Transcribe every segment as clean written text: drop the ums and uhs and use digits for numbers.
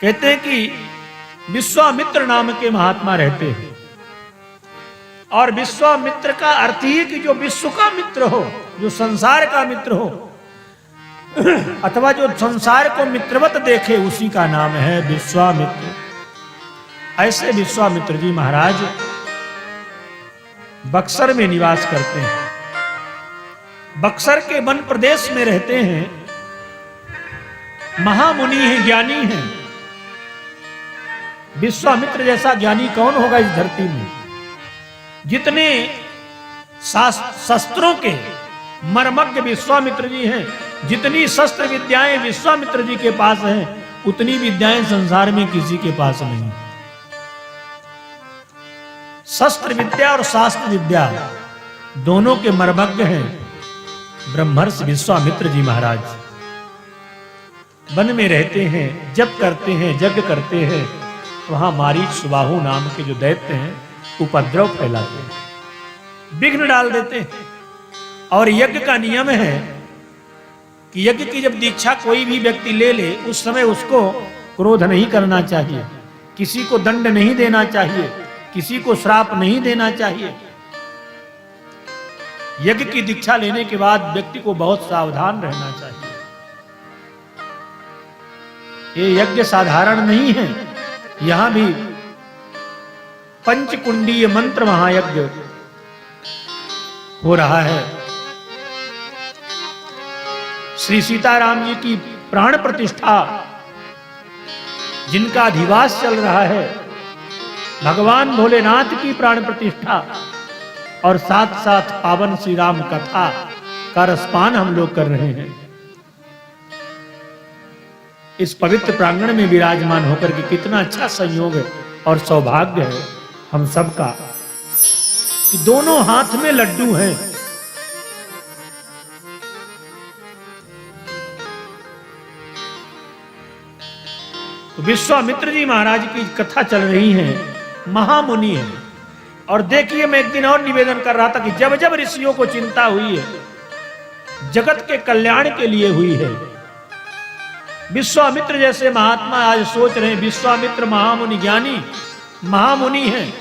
कहते हैं कि विश्वामित्र नाम के महात्मा रहते हैं, और विश्वामित्र का अर्थ ही कि जो विश्व का मित्र हो, जो संसार का मित्र हो, अथवा जो संसार को मित्रवत देखे, उसी का नाम है विश्वामित्र। ऐसे विश्वामित्र जी महाराज बक्सर में निवास करते हैं। बक्सर के वन प्रदेश में रहते हैं। महामुनि हैं, ज्ञानी हैं। विश्वामित्र जैसा ज्ञानी कौन होगा इस धरती में। जितने शस्त्रों के मर्मज्ञ विश्वामित्र जी हैं, जितनी शस्त्र विद्याएं विश्वामित्र जी के पास हैं, उतनी विद्याएं संसार में किसी के पास नहीं। शस्त्र विद्या और शास्त्र विद्या दोनों के मर्मज्ञ हैं ब्रह्मर्षि विश्वामित्र जी महाराज। वन में रहते हैं, जप करते हैं, यज्ञ करते हैं। वहां मारीच सुबाहु नाम के जो दैत्य हैं उपद्रव फैलाते हैं, विघ्न डाल देते हैं। और यज्ञ का नियम है कि यज्ञ की जब दीक्षा कोई भी व्यक्ति ले ले, उस समय उसको क्रोध नहीं करना चाहिए, किसी को दंड नहीं देना चाहिए, किसी को श्राप नहीं देना चाहिए। यज्ञ की दीक्षा लेने के बाद व्यक्ति को बहुत सावधान रहना चाहिए। ये यज्ञ साधारण नहीं है। यहां भी पंचकुंडीय मंत्र महायज्ञ हो रहा है। श्री सीताराम जी की प्राण प्रतिष्ठा, जिनका अधिवास चल रहा है, भगवान भोलेनाथ की प्राण प्रतिष्ठा, और साथ साथ पावन श्री राम कथा का रसपान हम लोग कर रहे हैं। इस पवित्र प्रांगण में विराजमान होकर के कितना अच्छा संयोग है और सौभाग्य है हम सबका कि दोनों हाथ में लड्डू हैं। तो विश्वामित्र जी महाराज की कथा चल रही है, महामुनि है। और देखिए, मैं एक दिन और निवेदन कर रहा था कि जब जब ऋषियों को चिंता हुई है, जगत के कल्याण के लिए हुई है। विश्वामित्र जैसे महात्मा आज सोच रहे हैं, विश्वामित्र महामुनि ज्ञानी महामुनि हैं,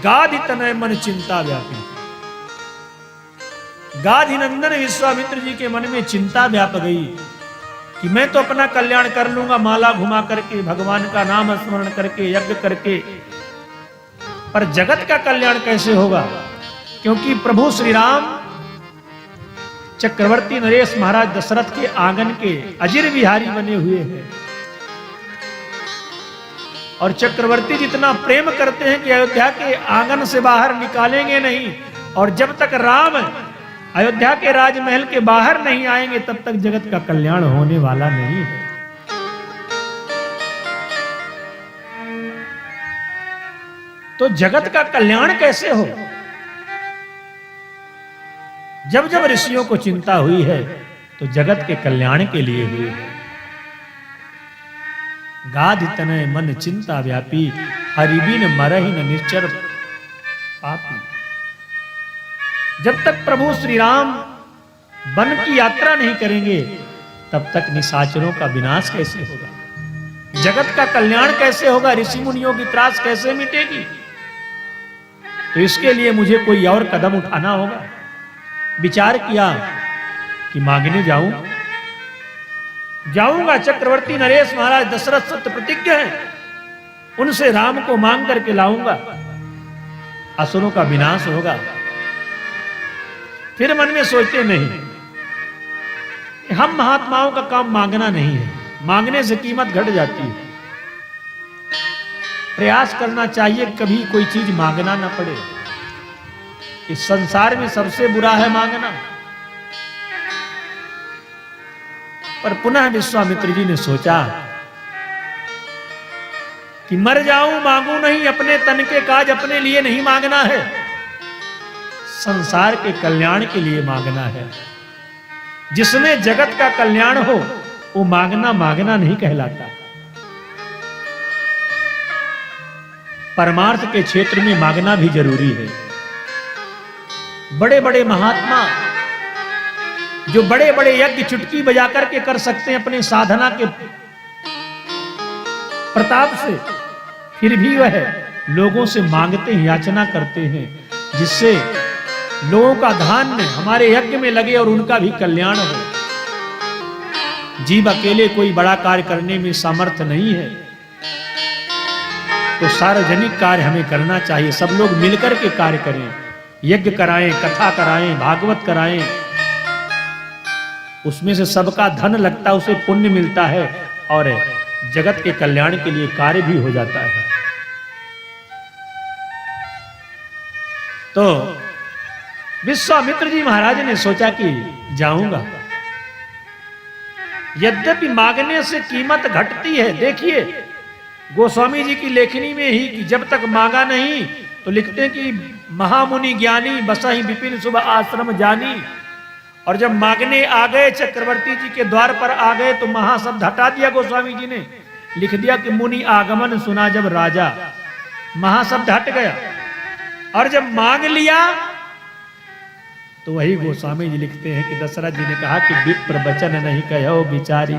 गाधि तनय मन चिंता व्यापी। गाधि नंदन विश्वामित्र जी के मन में चिंता व्याप गई कि मैं तो अपना कल्याण कर लूंगा, माला घुमा करके, भगवान का नाम स्मरण करके, यज्ञ करके, पर जगत का कल्याण कैसे होगा। क्योंकि प्रभु श्री राम चक्रवर्ती नरेश महाराज दशरथ के आंगन के अजिर विहारी बने हुए हैं, और चक्रवर्ती जितना प्रेम करते हैं कि अयोध्या के आंगन से बाहर निकालेंगे नहीं, और जब तक राम अयोध्या के राजमहल के बाहर नहीं आएंगे तब तक जगत का कल्याण होने वाला नहीं है। तो जगत का कल्याण कैसे हो। जब जब ऋषियों को चिंता हुई है तो जगत के कल्याण के लिए हुई है। गाधि तनय मन चिंता व्यापी, हरिबिन मरहि न निश्चर पापी। जब तक प्रभु श्री राम वन की यात्रा नहीं करेंगे तब तक निशाचरों का विनाश कैसे होगा, जगत का कल्याण कैसे होगा, ऋषि मुनियों की त्रास कैसे मिटेगी। तो इसके लिए मुझे कोई और कदम उठाना होगा। विचार किया कि मांगने जाऊंगा। चक्रवर्ती नरेश महाराज दशरथ सत्य प्रतिज्ञ हैं, उनसे राम को मांग करके लाऊंगा, असुरों का विनाश होगा। फिर मन में सोचते नहीं, हम महात्माओं का काम मांगना नहीं है, मांगने से कीमत घट जाती है। प्रयास करना चाहिए कभी कोई चीज मांगना ना पड़े। इस संसार में सबसे बुरा है मांगना। पर पुनः विश्वामित्र जी ने सोचा कि मर जाऊं मांगू नहीं, अपने तन के काज अपने लिए नहीं मांगना है, संसार के कल्याण के लिए मांगना है। जिसमें जगत का कल्याण हो वो मांगना नहीं कहलाता। परमार्थ के क्षेत्र में मांगना भी जरूरी है। बड़े बड़े महात्मा जो बड़े बड़े यज्ञ चुटकी बजा करके कर सकते हैं अपने साधना के प्रताप से, फिर भी वह लोगों से मांगते हैं, याचना करते हैं, जिससे लोगों का धान्य हमारे यज्ञ में लगे और उनका भी कल्याण हो। जीव अकेले कोई बड़ा कार्य करने में समर्थ नहीं है, तो सार्वजनिक कार्य हमें करना चाहिए। सब लोग मिलकर के कार्य करें, यज्ञ कराएं, कथा कराएं, भागवत कराएं, उसमें से सबका धन लगता है, उसे पुण्य मिलता है और जगत के कल्याण के लिए कार्य भी हो जाता है। तो विश्वामित्र जी महाराज ने सोचा कि जाऊंगा, यद्यपि मांगने से कीमत घटती है। देखिए गोस्वामी जी की लेखनी में ही कि जब तक मांगा नहीं तो लिखते हैं कि महामुनि ज्ञानी बसाही विपिन शुभ आश्रम जानी, और जब मांगने आ गए, चक्रवर्ती जी के द्वार पर आ गए, तो महाशब्द हटा दिया गोस्वामी जी ने, लिख दिया कि मुनि आगमन सुना जब राजा, महाशब्द हट गया। और जब मांग लिया तो वही गोस्वामी जी लिखते हैं कि दशरथ जी ने कहा कि विप्र वचन नहीं कहो बिचारी,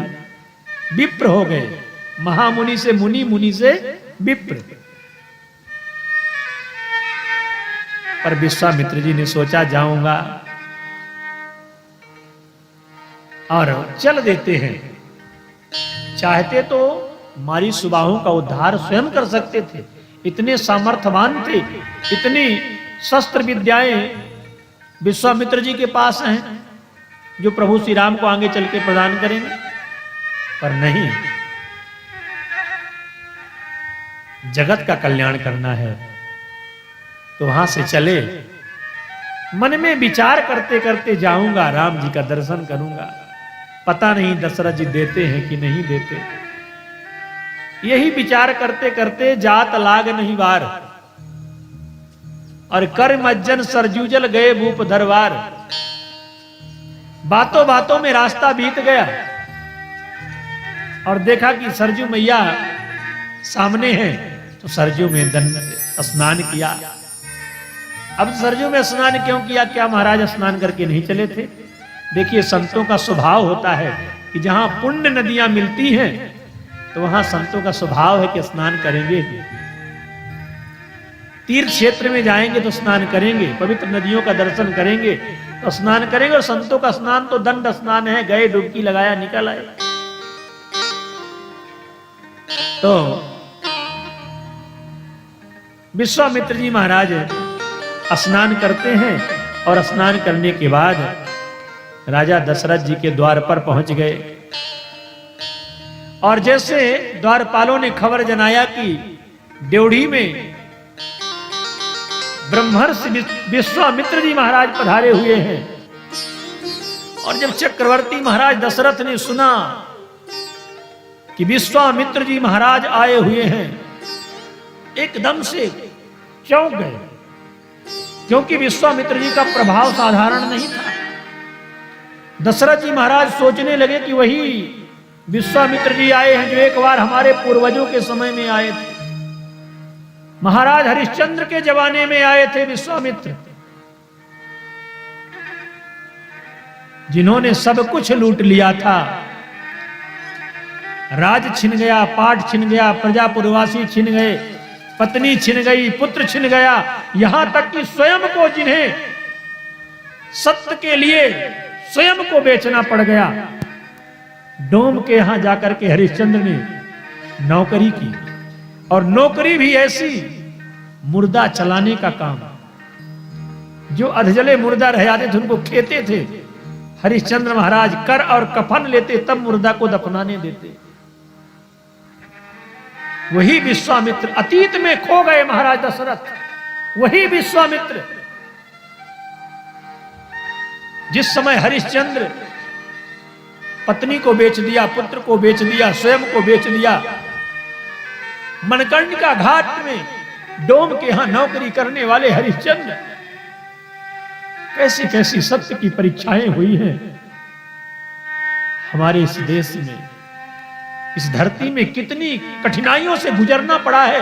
विप्र हो गए, महामुनि से मुनि, मुनि से विप्र। पर विश्वामित्र जी ने सोचा जाऊंगा और चल देते हैं। चाहते तो मारी सुबाहों का उद्धार स्वयं कर सकते थे, इतने सामर्थ्यवान थे, इतनी शस्त्र विद्याएं विश्वामित्र जी के पास हैं जो प्रभु श्री राम को आगे चल के प्रदान करेंगे। पर नहीं, जगत का कल्याण करना है तो वहां से चले। मन में विचार करते करते जाऊंगा, राम जी का दर्शन करूंगा, पता नहीं दशरथ जी देते हैं कि नहीं देते। यही विचार करते करते जात लाग नहीं बार, और कर मज्जन सरजूजल गए भूप दरबार। बातों बातों में रास्ता बीत गया और देखा कि सरजू मैया सामने है, तो सरजू में स्नान किया। अब सरजू में स्नान क्यों किया? क्या महाराज स्नान करके नहीं चले थे? देखिए संतों का स्वभाव होता है कि जहां पुण्य नदियां मिलती हैं तो वहां संतों का स्वभाव है कि स्नान करेंगे। तीर्थ क्षेत्र में जाएंगे तो स्नान करेंगे, पवित्र नदियों का दर्शन करेंगे तो स्नान करेंगे। और संतों का स्नान तो दंड स्नान है, गए डुबकी लगाया निकल आए। तो विश्वामित्र जी महाराज स्नान करते हैं और स्नान करने के बाद राजा दशरथ जी के द्वार पर पहुंच गए। और जैसे द्वारपालों ने खबर जनाया कि ड्योढ़ी में ब्रह्मर्षि विश्वामित्र जी महाराज पधारे हुए हैं, और जब चक्रवर्ती महाराज दशरथ ने सुना कि विश्वामित्र जी महाराज आए हुए हैं, एकदम से चौंक गए, क्योंकि विश्वामित्र जी का प्रभाव साधारण नहीं था। दशरथ जी महाराज सोचने लगे कि वही विश्वामित्र जी आए हैं जो एक बार हमारे पूर्वजों के समय में आए थे, महाराज हरिश्चंद्र के जमाने में आए थे विश्वामित्र, जिन्होंने सब कुछ लूट लिया था। राज छिन गया, पाठ छिन गया, प्रजा पुरवासी छिन गए, पत्नी छिन गई, पुत्र छिन गया, यहां तक कि स्वयं को, जिन्हें सत्य के लिए स्वयं को बेचना पड़ गया। डोम के यहां जाकर के हरिश्चंद्र ने नौकरी की, और नौकरी भी ऐसी मुर्दा चलाने का काम। जो अधजले मुर्दा रह जाते थे उनको खेते थे, हरिश्चंद्र महाराज कर और कफन लेते, तब मुर्दा को दफनाने देते। वही विश्वामित्र अतीत में खो गए महाराज दशरथ, वही विश्वामित्र जिस समय हरिश्चंद्र पत्नी को बेच दिया, पुत्र को बेच दिया, स्वयं को बेच दिया, मनकर्णिका घाट में डोम के यहां नौकरी करने वाले हरिश्चंद्र, कैसी कैसी सत्य की परीक्षाएं हुई हैं हमारे इस देश में, इस धरती में कितनी कठिनाइयों से गुजरना पड़ा है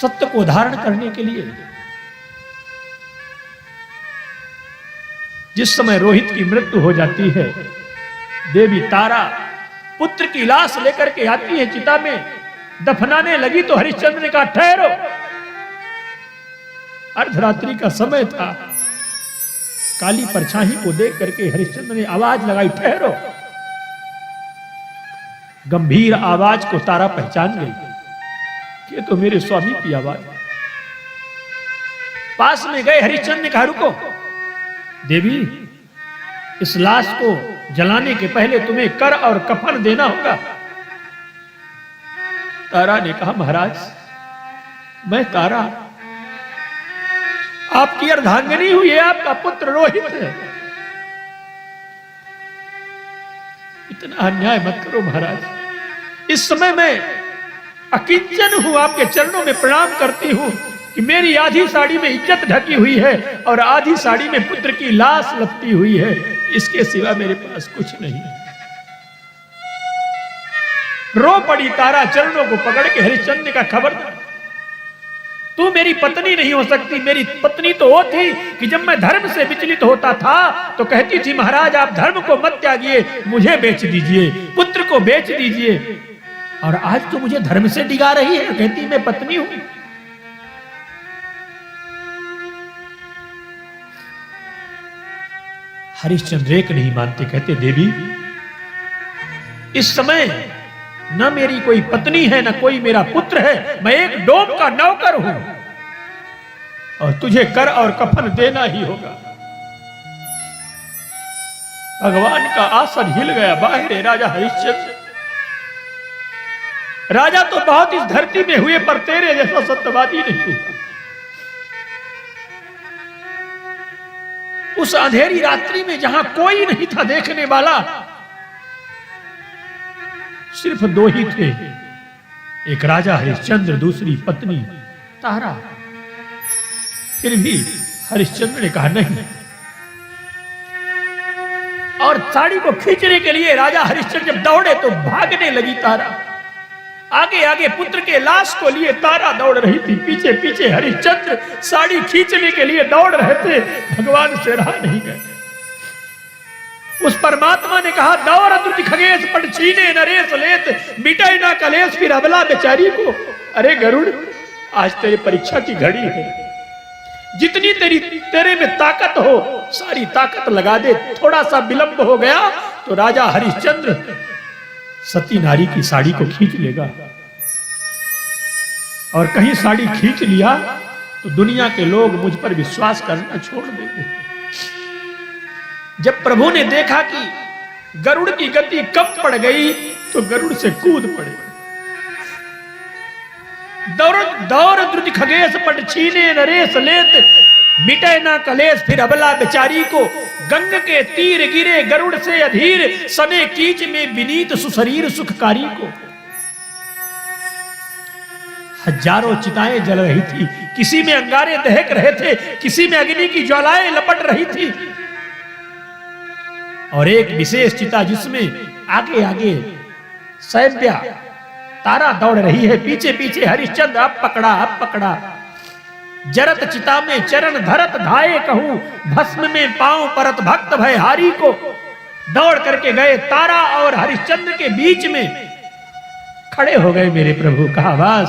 सत्य को धारण करने के लिए। जिस समय रोहित की मृत्यु हो जाती है, देवी तारा पुत्र की लाश लेकर के आती है, चिता में दफनाने लगी तो हरिश्चंद्र ने कहा ठहरो। अर्धरात्रि का समय था, काली परछाई को देख करके हरिश्चंद्र ने आवाज लगाई ठहरो। गंभीर आवाज को तारा पहचान गई, ये तो मेरे स्वामी की आवाज। पास में गए हरिश्चंद्र ने कहा रुको देवी, इस लाश को जलाने के पहले तुम्हें कर और कफन देना होगा। तारा ने कहा महाराज मैं तारा आपकी अर्धांगिनी हुई है, आपका पुत्र रोहित है, इतना अन्याय मत करो महाराज। इस समय मैं अकिंचन हूं, आपके चरणों में प्रणाम करती हूं कि मेरी आधी साड़ी में इज्जत ढकी हुई है और आधी साड़ी में पुत्र की लाश लपटी हुई है, इसके सिवा मेरे पास कुछ नहीं है। रो पड़ी तारा चरणों को पकड़ के। हरिश्चंद्र का खबरदार, तू मेरी पत्नी नहीं हो सकती। मेरी पत्नी तो वो थी कि जब मैं धर्म से विचलित होता था तो कहती थी महाराज आप धर्म को मत त्यागिए, मुझे बेच दीजिए, पुत्र को बेच दीजिए। और आज तो मुझे धर्म से डिगा रही है, कहती मैं पत्नी हूं। हरिश्चंद्र एक नहीं मानते, कहते देवी इस समय न मेरी कोई पत्नी है न कोई मेरा पुत्र है, मैं एक डोम का नौकर हूं और तुझे कर और कफन देना ही होगा। भगवान का आसन हिल गया। बाहर राजा हरिश्चंद्र, राजा तो बहुत इस धरती में हुए पर तेरे जैसा सत्यवादी नहीं हुआ। उस अंधेरी रात्रि में जहां कोई नहीं था देखने वाला, सिर्फ दो ही थे, एक राजा हरिश्चंद्र, दूसरी पत्नी तारा। फिर भी हरिश्चंद्र ने कहा नहीं, और साड़ी को खींचने के लिए राजा हरिश्चंद्र जब दौड़े तो भागने लगी तारा। आगे आगे पुत्र के लाश को लिए तारा दौड़ रही थी, पीछे पीछे हरिश्चंद्र साड़ी खींचने के लिए दौड़ रहे थे। भगवान से रहा नहीं गए। उस परमात्मा ने कहा दौड़ द्रुति खगेश पट छीने नरेश लेत मिटे ना कलेश फिर अबला बेचारी को। अरे गरुड़ आज तेरी परीक्षा की घड़ी है, जितनी तेरे में ताकत हो सारी ताकत लगा दे। थोड़ा सा विलंब हो गया तो राजा हरिश्चंद्र सती नारी की साड़ी को खींच लेगा, और कहीं साड़ी खींच लिया तो दुनिया के लोग मुझ पर विश्वास करना छोड़ देंगे। जब प्रभु ने देखा कि गरुड़ की गति कम पड़ गई तो गरुड़ से कूद पड़े। दौड़ द्रुति खगेश पट छीने नरेश लेत मिटे ना कलेश फिर अबला बेचारी को। गंग के तीर गिरे गरुड़ से अधीर सने कीच में विनीत सुशरीर सुखकारी को। हजारों चिताएं जल रही थी, किसी में अंगारे दहक रहे थे, किसी में अग्नि की ज्वालाएं लपट रही थी, और एक विशेष चिता जिसमें आगे आगे सैव्या तारा दौड़ रही है, पीछे पीछे हरिश्चंद्र अब पकड़ा। जरत चिता में चरण धरत धाये कहूं भस्म में पांव परत भक्त भय हारी को। दौड़ करके गए, तारा और हरिश्चंद्र के बीच में खड़े हो गए मेरे प्रभु। कहा वास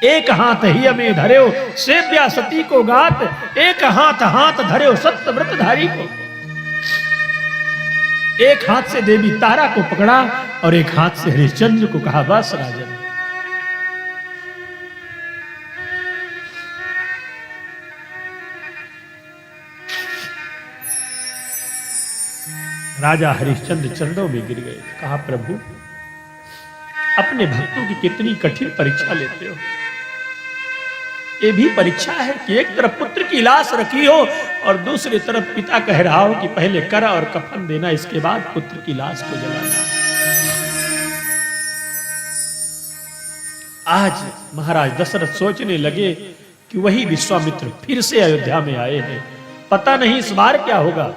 एक हाथ ही में धर्यो सेव्या सती को गात, एक हाथ धर्यो सत्य व्रतधारी को। एक हाथ से देवी तारा को पकड़ा और एक हाथ से हरिश्चंद्र को। कहा बस राजन, राजा हरिश्चंद्र चरणों में गिर गए। कहा प्रभु अपने भक्तों की कितनी कठिन परीक्षा लेते हो। ये भी परीक्षा है कि एक तरफ पुत्र की लाश रखी हो और दूसरी तरफ पिता कह रहा हो कि पहले कर और कफन देना, इसके बाद पुत्र की लाश को जलाना। आज महाराज दशरथ सोचने लगे कि वही विश्वामित्र फिर से अयोध्या में आए हैं, पता नहीं इस बार क्या होगा।